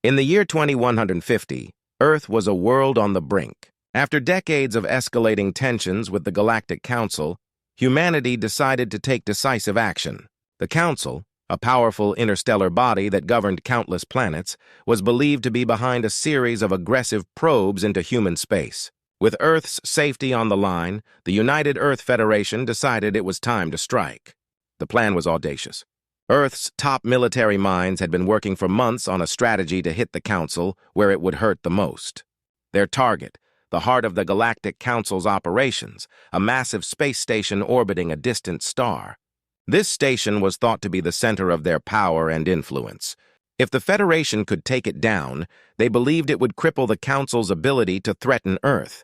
In the year 2150, Earth was a world on the brink. After decades of escalating tensions with the Galactic Council, humanity decided to take decisive action. The Council, a powerful interstellar body that governed countless planets, was believed to be behind a series of aggressive probes into human space. With Earth's safety on the line, the United Earth Federation decided it was time to strike. The plan was audacious. Earth's top military minds had been working for months on a strategy to hit the Council where it would hurt the most. Their target, the heart of the Galactic Council's operations, a massive space station orbiting a distant star. This station was thought to be the center of their power and influence. If the Federation could take it down, they believed it would cripple the Council's ability to threaten Earth.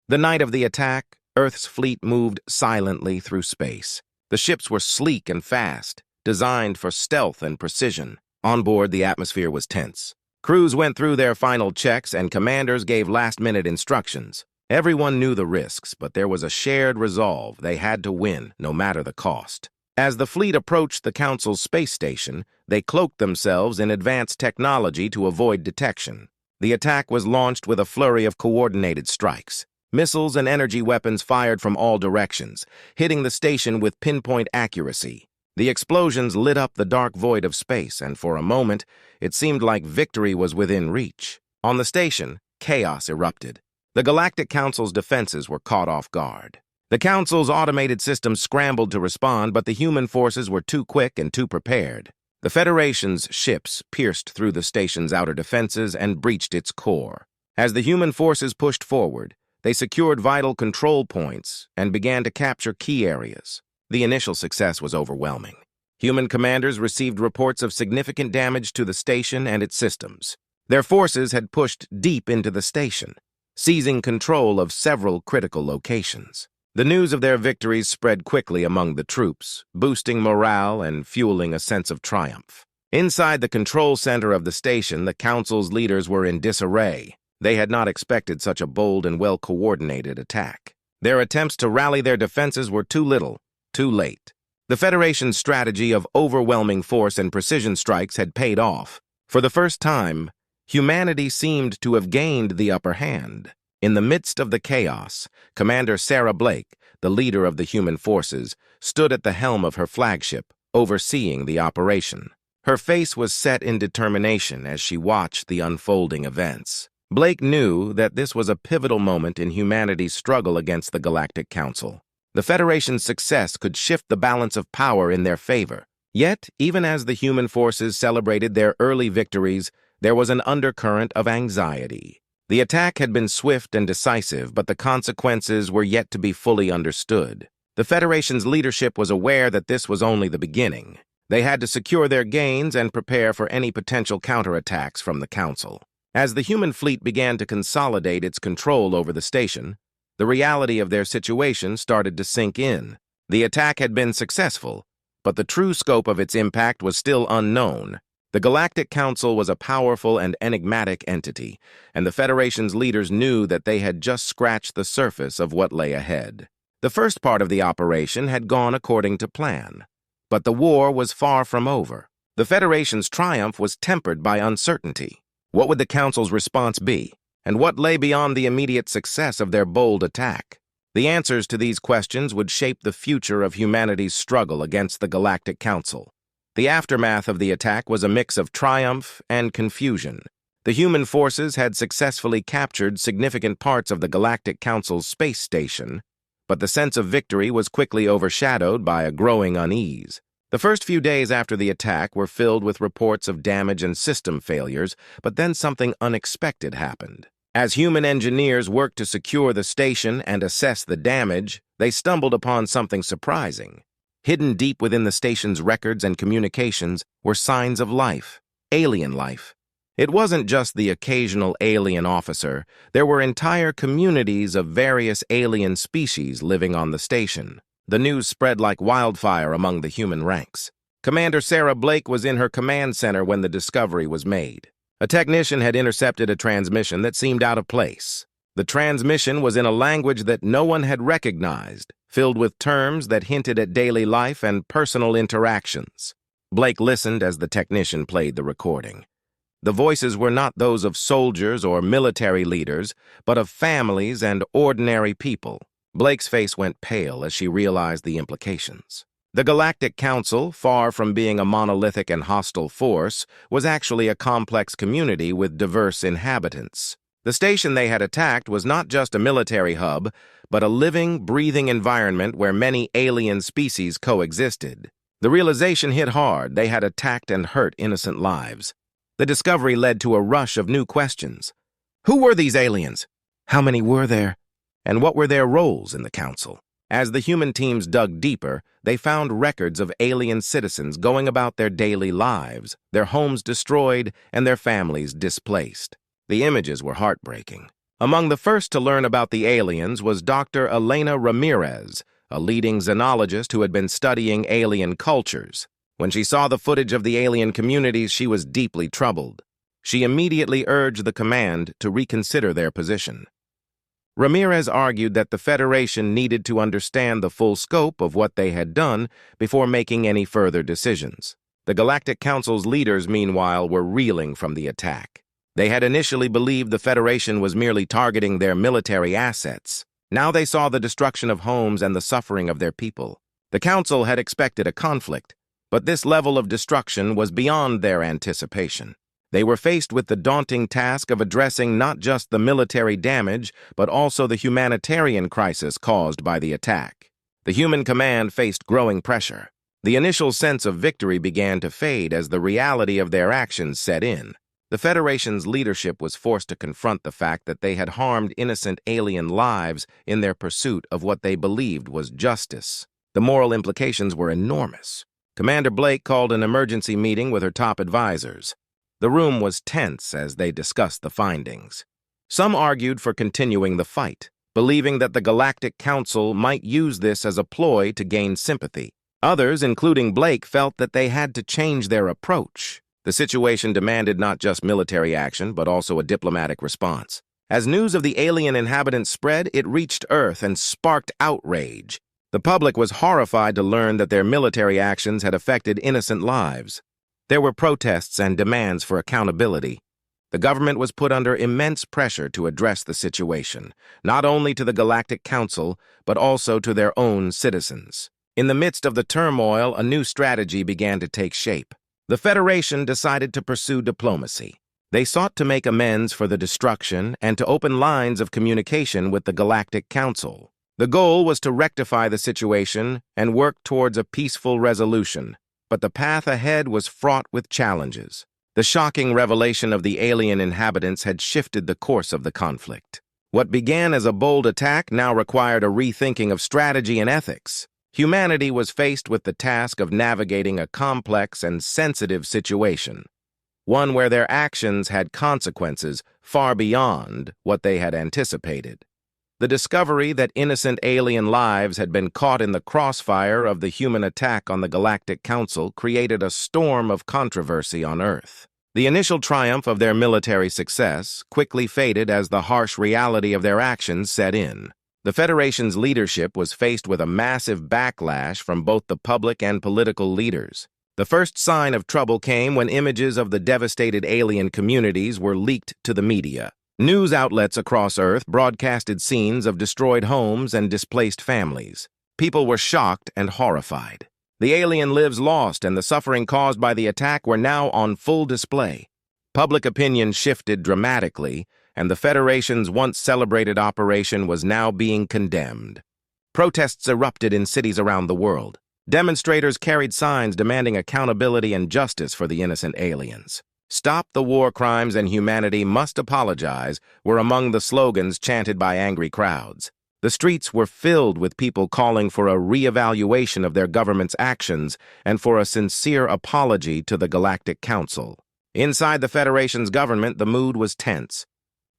The night of the attack, Earth's fleet moved silently through space. The ships were sleek and fast, designed for stealth and precision. On board, the atmosphere was tense. Crews went through their final checks and commanders gave last-minute instructions. Everyone knew the risks, but there was a shared resolve they had to win, no matter the cost. As the fleet approached the Council's space station, they cloaked themselves in advanced technology to avoid detection. The attack was launched with a flurry of coordinated strikes. Missiles and energy weapons fired from all directions, hitting the station with pinpoint accuracy. The explosions lit up the dark void of space, and for a moment, it seemed like victory was within reach. On the station, chaos erupted. The Galactic Council's defenses were caught off guard. The Council's automated systems scrambled to respond, but the human forces were too quick and too prepared. The Federation's ships pierced through the station's outer defenses and breached its core. As the human forces pushed forward, they secured vital control points and began to capture key areas. The initial success was overwhelming. Human commanders received reports of significant damage to the station and its systems. Their forces had pushed deep into the station, seizing control of several critical locations. The news of their victories spread quickly among the troops, boosting morale and fueling a sense of triumph. Inside the control center of the station, the Council's leaders were in disarray. They had not expected such a bold and well-coordinated attack. Their attempts to rally their defenses were too little, too late. The Federation's strategy of overwhelming force and precision strikes had paid off. For the first time, humanity seemed to have gained the upper hand. In the midst of the chaos, Commander Sarah Blake, the leader of the human forces, stood at the helm of her flagship, overseeing the operation. Her face was set in determination as she watched the unfolding events. Blake knew that this was a pivotal moment in humanity's struggle against the Galactic Council. The Federation's success could shift the balance of power in their favor. Yet, even as the human forces celebrated their early victories, there was an undercurrent of anxiety. The attack had been swift and decisive, but the consequences were yet to be fully understood. The Federation's leadership was aware that this was only the beginning. They had to secure their gains and prepare for any potential counterattacks from the Council. As the human fleet began to consolidate its control over the station, the reality of their situation started to sink in. The attack had been successful, but the true scope of its impact was still unknown. The Galactic Council was a powerful and enigmatic entity, and the Federation's leaders knew that they had just scratched the surface of what lay ahead. The first part of the operation had gone according to plan, but the war was far from over. The Federation's triumph was tempered by uncertainty. What would the Council's response be? And what lay beyond the immediate success of their bold attack? The answers to these questions would shape the future of humanity's struggle against the Galactic Council. The aftermath of the attack was a mix of triumph and confusion. The human forces had successfully captured significant parts of the Galactic Council's space station, but the sense of victory was quickly overshadowed by a growing unease. The first few days after the attack were filled with reports of damage and system failures, but then something unexpected happened. As human engineers worked to secure the station and assess the damage, they stumbled upon something surprising. Hidden deep within the station's records and communications were signs of life, alien life. It wasn't just the occasional alien officer. There were entire communities of various alien species living on the station. The news spread like wildfire among the human ranks. Commander Sarah Blake was in her command center when the discovery was made. A technician had intercepted a transmission that seemed out of place. The transmission was in a language that no one had recognized, filled with terms that hinted at daily life and personal interactions. Blake listened as the technician played the recording. The voices were not those of soldiers or military leaders, but of families and ordinary people. Blake's face went pale as she realized the implications. The Galactic Council, far from being a monolithic and hostile force, was actually a complex community with diverse inhabitants. The station they had attacked was not just a military hub, but a living, breathing environment where many alien species coexisted. The realization hit hard. They had attacked and hurt innocent lives. The discovery led to a rush of new questions. Who were these aliens? How many were there? And what were their roles in the Council? As the human teams dug deeper, they found records of alien citizens going about their daily lives, their homes destroyed, and their families displaced. The images were heartbreaking. Among the first to learn about the aliens was Dr. Elena Ramirez, a leading xenologist who had been studying alien cultures. When she saw the footage of the alien communities, she was deeply troubled. She immediately urged the command to reconsider their position. Ramirez argued that the Federation needed to understand the full scope of what they had done before making any further decisions. The Galactic Council's leaders, meanwhile, were reeling from the attack. They had initially believed the Federation was merely targeting their military assets. Now they saw the destruction of homes and the suffering of their people. The Council had expected a conflict, but this level of destruction was beyond their anticipation. They were faced with the daunting task of addressing not just the military damage, but also the humanitarian crisis caused by the attack. The human command faced growing pressure. The initial sense of victory began to fade as the reality of their actions set in. The Federation's leadership was forced to confront the fact that they had harmed innocent alien lives in their pursuit of what they believed was justice. The moral implications were enormous. Commander Blake called an emergency meeting with her top advisors. The room was tense as they discussed the findings. Some argued for continuing the fight, believing that the Galactic Council might use this as a ploy to gain sympathy. Others, including Blake, felt that they had to change their approach. The situation demanded not just military action, but also a diplomatic response. As news of the alien inhabitants spread, it reached Earth and sparked outrage. The public was horrified to learn that their military actions had affected innocent lives. There were protests and demands for accountability. The government was put under immense pressure to address the situation, not only to the Galactic Council, but also to their own citizens. In the midst of the turmoil, a new strategy began to take shape. The Federation decided to pursue diplomacy. They sought to make amends for the destruction and to open lines of communication with the Galactic Council. The goal was to rectify the situation and work towards a peaceful resolution. But the path ahead was fraught with challenges. The shocking revelation of the alien inhabitants had shifted the course of the conflict. What began as a bold attack now required a rethinking of strategy and ethics. Humanity was faced with the task of navigating a complex and sensitive situation, one where their actions had consequences far beyond what they had anticipated. The discovery that innocent alien lives had been caught in the crossfire of the human attack on the Galactic Council created a storm of controversy on Earth. The initial triumph of their military success quickly faded as the harsh reality of their actions set in. The Federation's leadership was faced with a massive backlash from both the public and political leaders. The first sign of trouble came when images of the devastated alien communities were leaked to the media. News outlets across Earth broadcasted scenes of destroyed homes and displaced families. People were shocked and horrified. The alien lives lost and the suffering caused by the attack were now on full display. Public opinion shifted dramatically, and the Federation's once-celebrated operation was now being condemned. Protests erupted in cities around the world. Demonstrators carried signs demanding accountability and justice for the innocent aliens. "Stop the war crimes and humanity must apologize" were among the slogans chanted by angry crowds. The streets were filled with people calling for a re-evaluation of their government's actions and for a sincere apology to the Galactic Council. Inside the Federation's government, the mood was tense.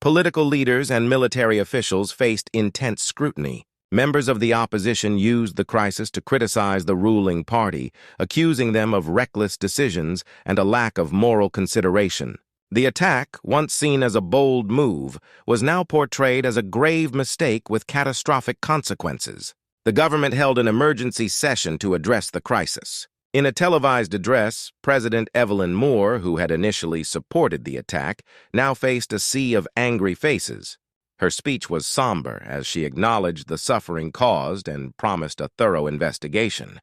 Political leaders and military officials faced intense scrutiny. Members of the opposition used the crisis to criticize the ruling party, accusing them of reckless decisions and a lack of moral consideration. The attack, once seen as a bold move, was now portrayed as a grave mistake with catastrophic consequences. The government held an emergency session to address the crisis. In a televised address, President Evelyn Moore, who had initially supported the attack, now faced a sea of angry faces. Her speech was somber as she acknowledged the suffering caused and promised a thorough investigation.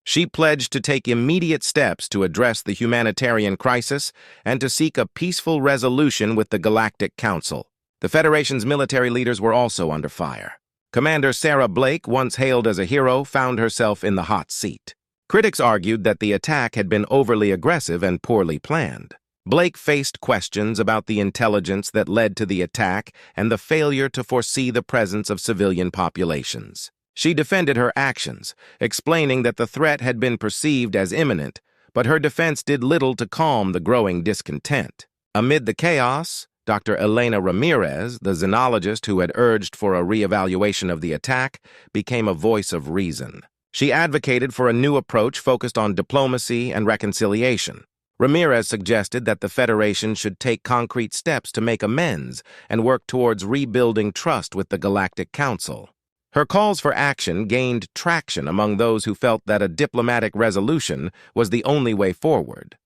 She pledged to take immediate steps to address the humanitarian crisis and to seek a peaceful resolution with the Galactic Council. The Federation's military leaders were also under fire. Commander Sarah Blake, once hailed as a hero, found herself in the hot seat. Critics argued that the attack had been overly aggressive and poorly planned. Blake faced questions about the intelligence that led to the attack and the failure to foresee the presence of civilian populations. She defended her actions, explaining that the threat had been perceived as imminent, but her defense did little to calm the growing discontent. Amid the chaos, Dr. Elena Ramirez, the xenologist who had urged for a reevaluation of the attack, became a voice of reason. She advocated for a new approach focused on diplomacy and reconciliation. Ramirez suggested that the Federation should take concrete steps to make amends and work towards rebuilding trust with the Galactic Council. Her calls for action gained traction among those who felt that a diplomatic resolution was the only way forward.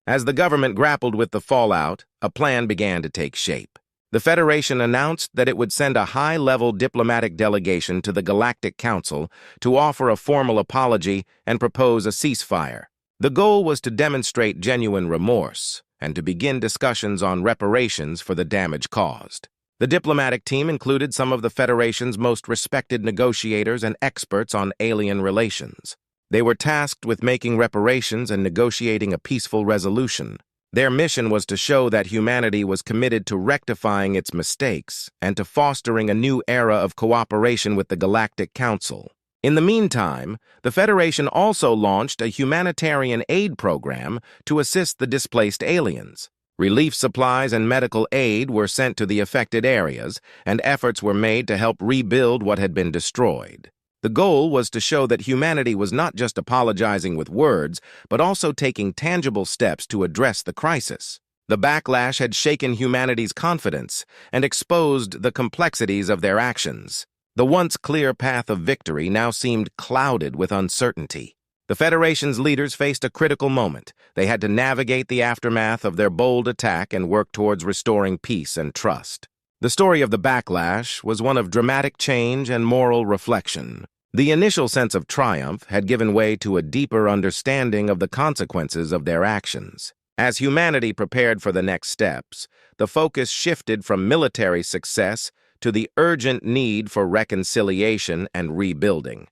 As the government grappled with the fallout, a plan began to take shape. The Federation announced that it would send a high-level diplomatic delegation to the Galactic Council to offer a formal apology and propose a ceasefire. The goal was to demonstrate genuine remorse and to begin discussions on reparations for the damage caused. The diplomatic team included some of the Federation's most respected negotiators and experts on alien relations. They were tasked with making reparations and negotiating a peaceful resolution. Their mission was to show that humanity was committed to rectifying its mistakes and to fostering a new era of cooperation with the Galactic Council. In the meantime, the Federation also launched a humanitarian aid program to assist the displaced aliens. Relief supplies and medical aid were sent to the affected areas, and efforts were made to help rebuild what had been destroyed. The goal was to show that humanity was not just apologizing with words, but also taking tangible steps to address the crisis. The backlash had shaken humanity's confidence and exposed the complexities of their actions. The once clear path of victory now seemed clouded with uncertainty. The Federation's leaders faced a critical moment. They had to navigate the aftermath of their bold attack and work towards restoring peace and trust. The story of the backlash was one of dramatic change and moral reflection. The initial sense of triumph had given way to a deeper understanding of the consequences of their actions. As humanity prepared for the next steps, the focus shifted from military success to the urgent need for reconciliation and rebuilding.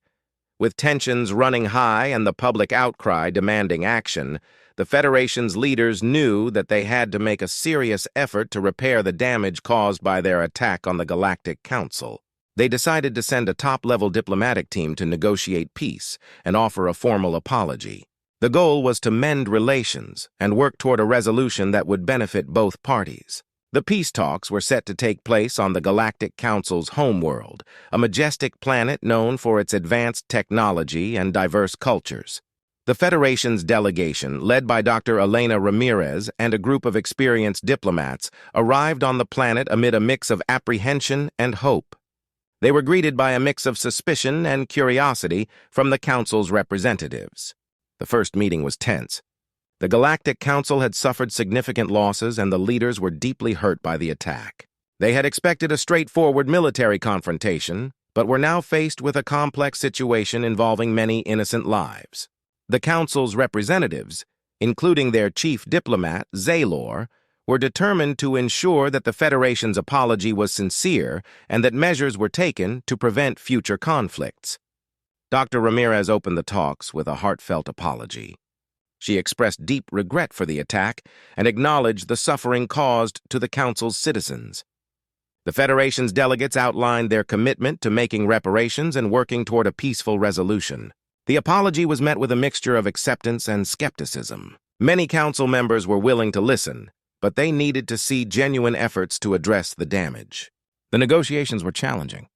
With tensions running high and the public outcry demanding action, the Federation's leaders knew that they had to make a serious effort to repair the damage caused by their attack on the Galactic Council. They decided to send a top-level diplomatic team to negotiate peace and offer a formal apology. The goal was to mend relations and work toward a resolution that would benefit both parties. The peace talks were set to take place on the Galactic Council's homeworld, a majestic planet known for its advanced technology and diverse cultures. The Federation's delegation, led by Dr. Elena Ramirez and a group of experienced diplomats, arrived on the planet amid a mix of apprehension and hope. They were greeted by a mix of suspicion and curiosity from the Council's representatives. The first meeting was tense. The Galactic Council had suffered significant losses, and the leaders were deeply hurt by the attack. They had expected a straightforward military confrontation, but were now faced with a complex situation involving many innocent lives. The Council's representatives, including their chief diplomat, Zaylor, were determined to ensure that the Federation's apology was sincere and that measures were taken to prevent future conflicts. Dr. Ramirez opened the talks with a heartfelt apology. She expressed deep regret for the attack and acknowledged the suffering caused to the Council's citizens. The Federation's delegates outlined their commitment to making reparations and working toward a peaceful resolution. The apology was met with a mixture of acceptance and skepticism. Many Council members were willing to listen, but they needed to see genuine efforts to address the damage. The negotiations were challenging.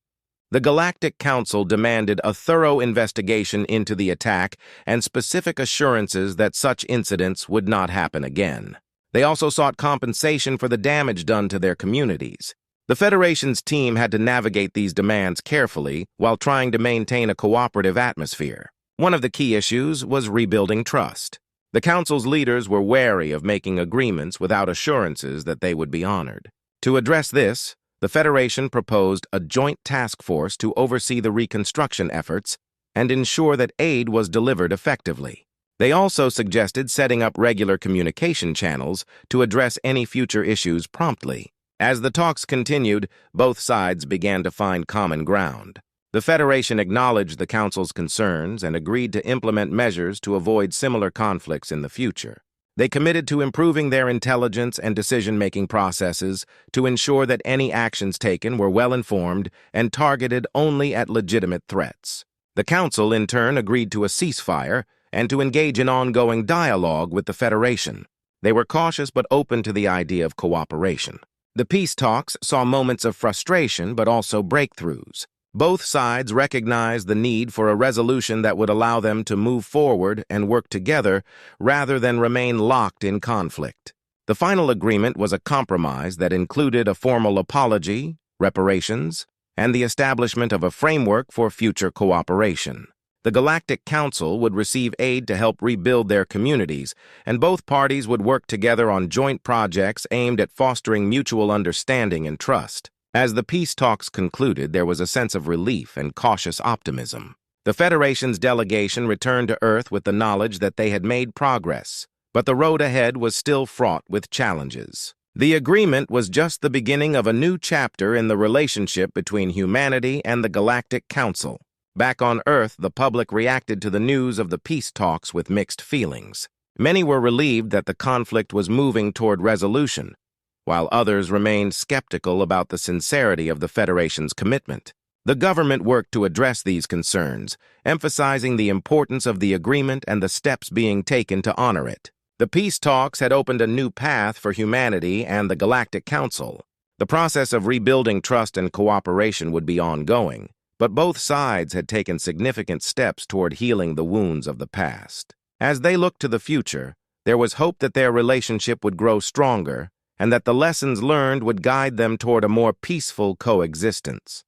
The Galactic Council demanded a thorough investigation into the attack and specific assurances that such incidents would not happen again. They also sought compensation for the damage done to their communities. The Federation's team had to navigate these demands carefully while trying to maintain a cooperative atmosphere. One of the key issues was rebuilding trust. The Council's leaders were wary of making agreements without assurances that they would be honored. To address this, the Federation proposed a joint task force to oversee the reconstruction efforts and ensure that aid was delivered effectively. They also suggested setting up regular communication channels to address any future issues promptly. As the talks continued, both sides began to find common ground. The Federation acknowledged the Council's concerns and agreed to implement measures to avoid similar conflicts in the future. They committed to improving their intelligence and decision-making processes to ensure that any actions taken were well-informed and targeted only at legitimate threats. The Council, in turn, agreed to a ceasefire and to engage in ongoing dialogue with the Federation. They were cautious but open to the idea of cooperation. The peace talks saw moments of frustration but also breakthroughs. Both sides recognized the need for a resolution that would allow them to move forward and work together rather than remain locked in conflict. The final agreement was a compromise that included a formal apology, reparations, and the establishment of a framework for future cooperation. The Galactic Council would receive aid to help rebuild their communities, and both parties would work together on joint projects aimed at fostering mutual understanding and trust. As the peace talks concluded, there was a sense of relief and cautious optimism. The Federation's delegation returned to Earth with the knowledge that they had made progress, but the road ahead was still fraught with challenges. The agreement was just the beginning of a new chapter in the relationship between humanity and the Galactic Council. Back on Earth, the public reacted to the news of the peace talks with mixed feelings. Many were relieved that the conflict was moving toward resolution, while others remained skeptical about the sincerity of the Federation's commitment. The government worked to address these concerns, emphasizing the importance of the agreement and the steps being taken to honor it. The peace talks had opened a new path for humanity and the Galactic Council. The process of rebuilding trust and cooperation would be ongoing, but both sides had taken significant steps toward healing the wounds of the past. As they looked to the future, there was hope that their relationship would grow stronger and that the lessons learned would guide them toward a more peaceful coexistence.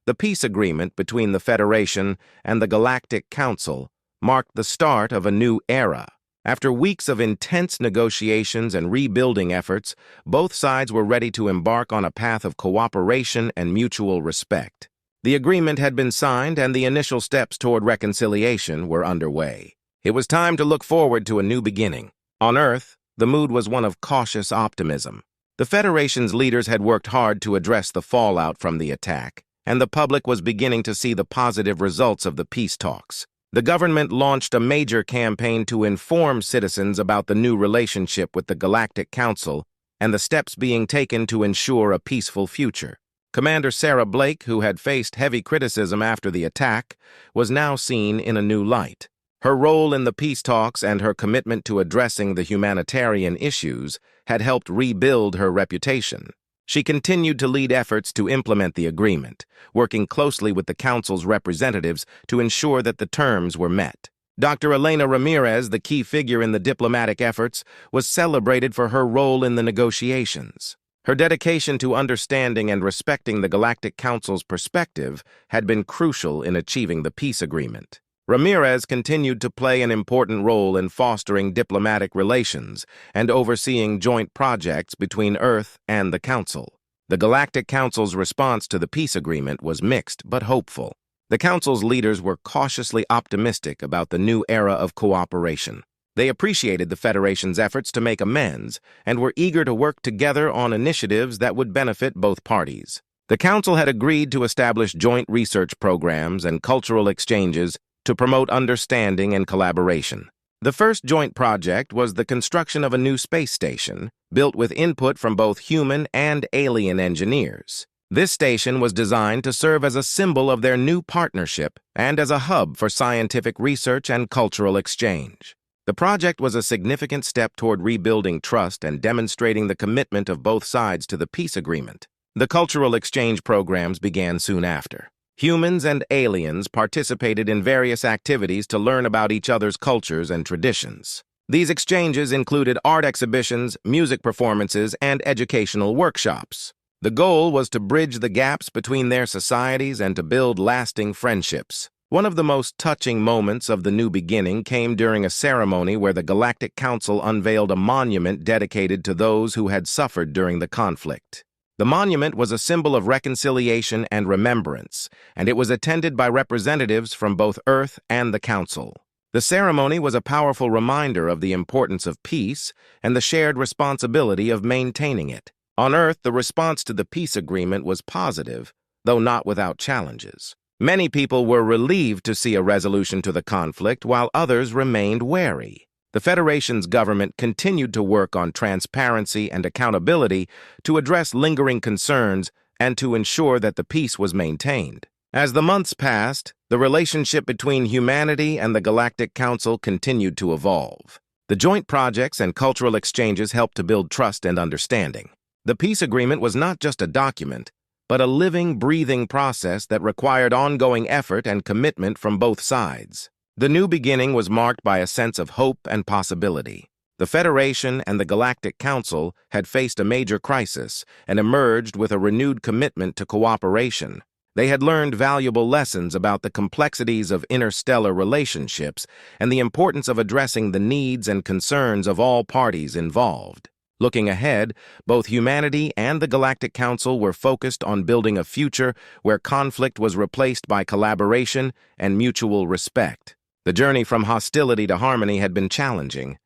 The peace agreement between the Federation and the Galactic Council marked the start of a new era. After weeks of intense negotiations and rebuilding efforts, both sides were ready to embark on a path of cooperation and mutual respect. The agreement had been signed and the initial steps toward reconciliation were underway. It was time to look forward to a new beginning. On Earth, the mood was one of cautious optimism. The Federation's leaders had worked hard to address the fallout from the attack, and the public was beginning to see the positive results of the peace talks. The government launched a major campaign to inform citizens about the new relationship with the Galactic Council and the steps being taken to ensure a peaceful future. Commander Sarah Blake, who had faced heavy criticism after the attack, was now seen in a new light. Her role in the peace talks and her commitment to addressing the humanitarian issues had helped rebuild her reputation. She continued to lead efforts to implement the agreement, working closely with the Council's representatives to ensure that the terms were met. Dr. Elena Ramirez, the key figure in the diplomatic efforts, was celebrated for her role in the negotiations. Her dedication to understanding and respecting the Galactic Council's perspective had been crucial in achieving the peace agreement. Ramirez continued to play an important role in fostering diplomatic relations and overseeing joint projects between Earth and the Council. The Galactic Council's response to the peace agreement was mixed but hopeful. The Council's leaders were cautiously optimistic about the new era of cooperation. They appreciated the Federation's efforts to make amends and were eager to work together on initiatives that would benefit both parties. The Council had agreed to establish joint research programs and cultural exchanges to promote understanding and collaboration. The first joint project was the construction of a new space station, built with input from both human and alien engineers. This station was designed to serve as a symbol of their new partnership and as a hub for scientific research and cultural exchange. The project was a significant step toward rebuilding trust and demonstrating the commitment of both sides to the peace agreement. The cultural exchange programs began soon after. Humans and aliens participated in various activities to learn about each other's cultures and traditions. These exchanges included art exhibitions, music performances, and educational workshops. The goal was to bridge the gaps between their societies and to build lasting friendships. One of the most touching moments of the new beginning came during a ceremony where the Galactic Council unveiled a monument dedicated to those who had suffered during the conflict. The monument was a symbol of reconciliation and remembrance, and it was attended by representatives from both Earth and the Council. The ceremony was a powerful reminder of the importance of peace and the shared responsibility of maintaining it. On Earth, the response to the peace agreement was positive, though not without challenges. Many people were relieved to see a resolution to the conflict, while others remained wary. The Federation's government continued to work on transparency and accountability to address lingering concerns and to ensure that the peace was maintained. As the months passed, the relationship between humanity and the Galactic Council continued to evolve. The joint projects and cultural exchanges helped to build trust and understanding. The peace agreement was not just a document, but a living, breathing process that required ongoing effort and commitment from both sides. The new beginning was marked by a sense of hope and possibility. The Federation and the Galactic Council had faced a major crisis and emerged with a renewed commitment to cooperation. They had learned valuable lessons about the complexities of interstellar relationships and the importance of addressing the needs and concerns of all parties involved. Looking ahead, both humanity and the Galactic Council were focused on building a future where conflict was replaced by collaboration and mutual respect. The journey from hostility to harmony had been challenging,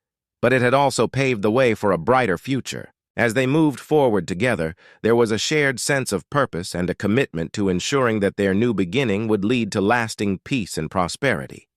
but it had also paved the way for a brighter future. As they moved forward together, there was a shared sense of purpose and a commitment to ensuring that their new beginning would lead to lasting peace and prosperity.